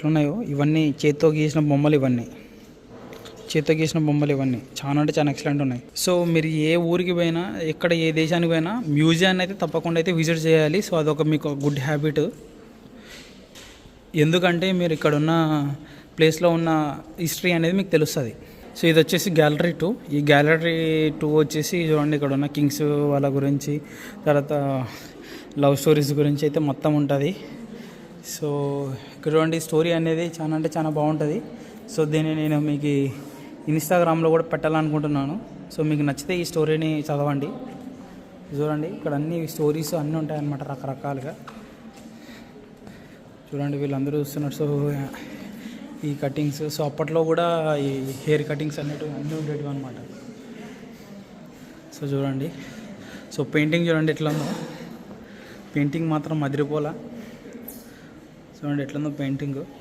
ఎట్లున్నాయో ఇవన్నీ చేత్తో గీసిన బొమ్మలు, ఇవన్నీ చేత్తో గీసిన బొమ్మలు, ఇవన్నీ చాలా అంటే చాలా ఎక్సలెంట్ ఉన్నాయి. సో మీరు ఏ ఊరికి పోయినా, ఎక్కడ ఏ దేశానికి పోయినా మ్యూజియాన్ని అయితే తప్పకుండా అయితే విజిట్ చేయాలి. సో అదొక మీకు గుడ్ హ్యాబిట్. ఎందుకంటే మీరు ఇక్కడ ఉన్న ప్లేస్లో ఉన్న హిస్టరీ అనేది మీకు తెలుస్తుంది. సో ఇది వచ్చేసి గ్యాలరీ 2. ఈ గ్యాలరీ 2 వచ్చేసి చూడండి, ఇక్కడ ఉన్న కింగ్స్ వాళ్ళ గురించి, తర్వాత లవ్ స్టోరీస్ గురించి అయితే మొత్తం ఉంటుంది. సో ఇక్కడ చూడండి, స్టోరీ అనేది చాలా అంటే చాలా బాగుంటుంది. సో దీన్ని నేను మీకు ఇన్స్టాగ్రామ్లో కూడా పెట్టాలనుకుంటున్నాను. సో మీకు నచ్చితే ఈ స్టోరీని చదవండి. చూడండి, ఇక్కడ అన్ని స్టోరీస్ అన్నీ ఉంటాయన్నమాట రకరకాలుగా. చూడండి వీళ్ళందరూ చూస్తున్నారు. సో ఈ కటింగ్స్, సో అప్పట్లో కూడా ఈ హెయిర్ కటింగ్స్ అనేటివి అన్నీ ఉండేటివి అనమాట. సో చూడండి, సో పెయింటింగ్ చూడండి ఎట్లా ఉందో. పెయింటింగ్ మాత్రం మదిరిపోలా. చూడండి ఎట్లుందో పెయింటింగ్.